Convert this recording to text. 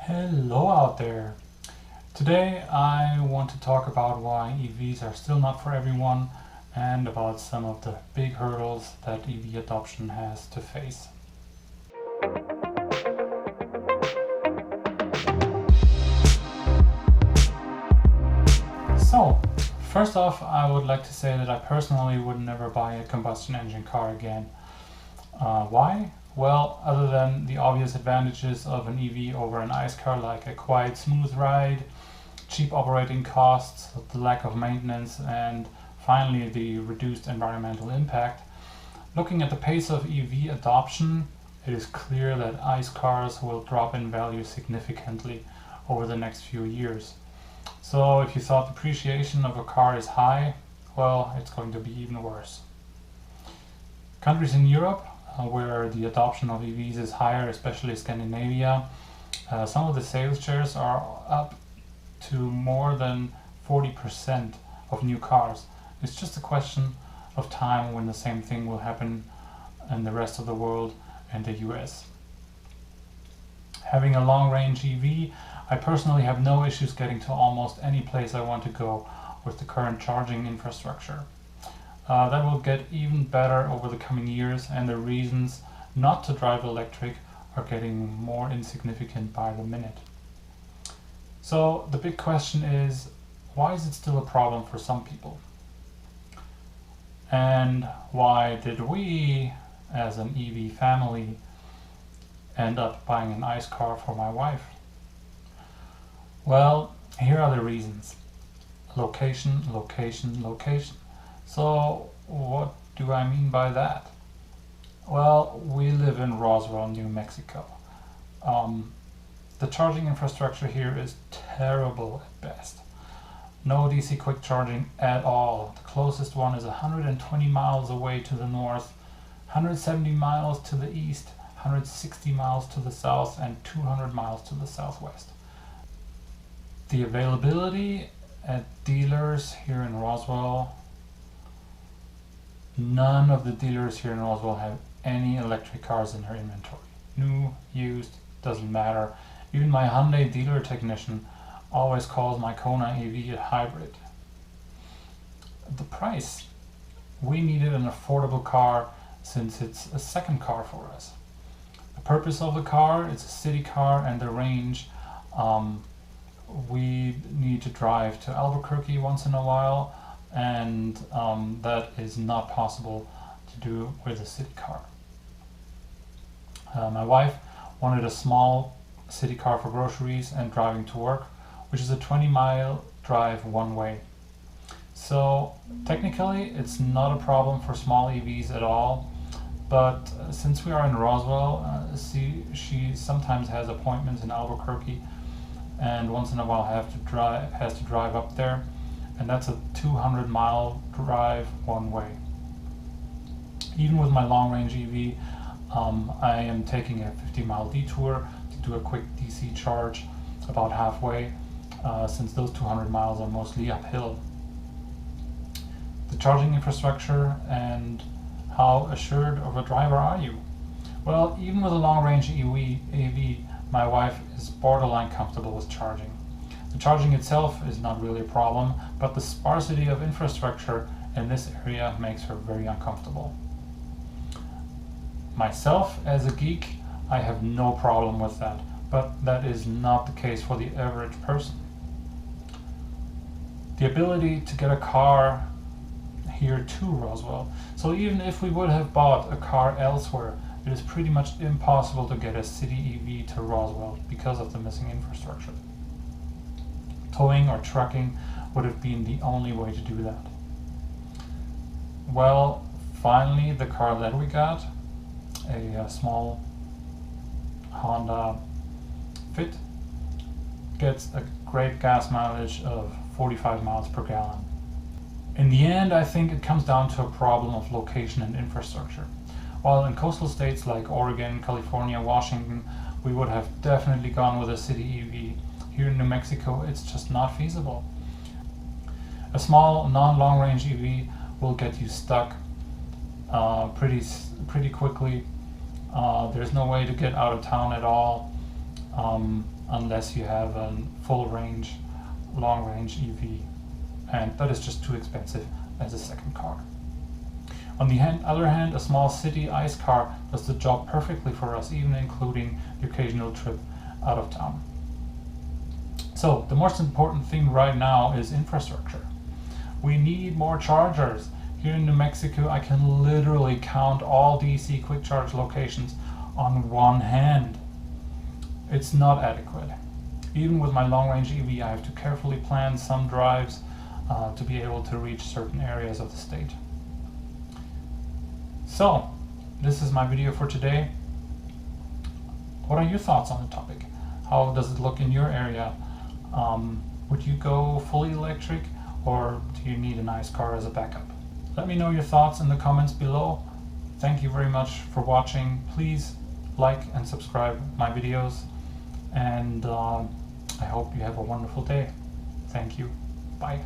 Hello out there. Today I want to talk about why EVs are still not for everyone and about some of the big hurdles that EV adoption has to face. So, first off, I would like to say that I personally would never buy a combustion engine car again. Why? Well, other than the obvious advantages of an EV over an ICE car, like a quiet, smooth ride, cheap operating costs, the lack of maintenance, and finally the reduced environmental impact, looking at the pace of EV adoption, it is clear that ICE cars will drop in value significantly over the next few years. So if you thought the depreciation of a car is high, well, it's going to be even worse. Countries in Europe, where the adoption of EVs is higher, especially Scandinavia, some of the sales shares are up to more than 40% of new cars. It's just a question of time when the same thing will happen in the rest of the world and the US. Having a long-range EV, I personally have no issues getting to almost any place I want to go with the current charging infrastructure. That will get even better over the coming years, and the reasons not to drive electric are getting more insignificant by the minute. So the big question is, why is it still a problem for some people? And why did we, as an EV family, end up buying an ICE car for my wife? Well, here are the reasons. Location, location, location. So what do I mean by that? Well, we live in Roswell, New Mexico. The charging infrastructure here is terrible at best. No DC quick charging at all. The closest one is 120 miles away to the north, 170 miles to the east, 160 miles to the south, and 200 miles to the southwest. The availability at dealers here in Roswell, none of the dealers here in Roswell have any electric cars in their inventory. New, used, doesn't matter. Even my Hyundai dealer technician always calls my Kona EV a hybrid. The price. We needed an affordable car since it's a second car for us. The purpose of the car, it's a city car, and the range, we need to drive to Albuquerque once in a while, and that is not possible to do with a city car. My wife wanted a small city car for groceries and driving to work, which is a 20-mile drive one way. So technically it's not a problem for small EVs at all, but since we are in Roswell, she sometimes has appointments in Albuquerque and once in a while has to drive up there, and that's a 200-mile drive one way. Even with my long-range EV, I am taking a 50-mile detour to do a quick DC charge about halfway, since those 200 miles are mostly uphill. The charging infrastructure and how assured of a driver are you? Well, even with a long-range EV, my wife is borderline comfortable with charging. The charging itself is not really a problem, but the sparsity of infrastructure in this area makes her very uncomfortable. Myself, as a geek, I have no problem with that, but that is not the case for the average person. The ability to get a car here to Roswell. So even if we would have bought a car elsewhere, it is pretty much impossible to get a city EV to Roswell because of the missing infrastructure. Towing or trucking would have been the only way to do that. Well, finally the car that we got, a small Honda Fit, gets a great gas mileage of 45 miles per gallon. In the end, I think it comes down to a problem of location and infrastructure. While in coastal states like Oregon, California, Washington, we would have definitely gone with a city EV. Here in New Mexico, it's just not feasible. A small, non-long-range EV will get you stuck pretty quickly. There's no way to get out of town at all. unless you have a full range, long range EV, and that is just too expensive as a second car. On the other hand, a small city ICE car does the job perfectly for us, even including the occasional trip out of town. So the most important thing right now is infrastructure. We need more chargers. Here in New Mexico, I can literally count all DC quick charge locations on one hand. It's not adequate. Even with my long range EV, I have to carefully plan some drives to be able to reach certain areas of the state. So, this is my video for today. What are your thoughts on the topic? How does it look in your area? Would you go fully electric, or do you need a nice car as a backup? Let me know your thoughts in the comments below. Thank you very much for watching. Please like and subscribe my videos, and I hope you have a wonderful day. Thank you. Bye.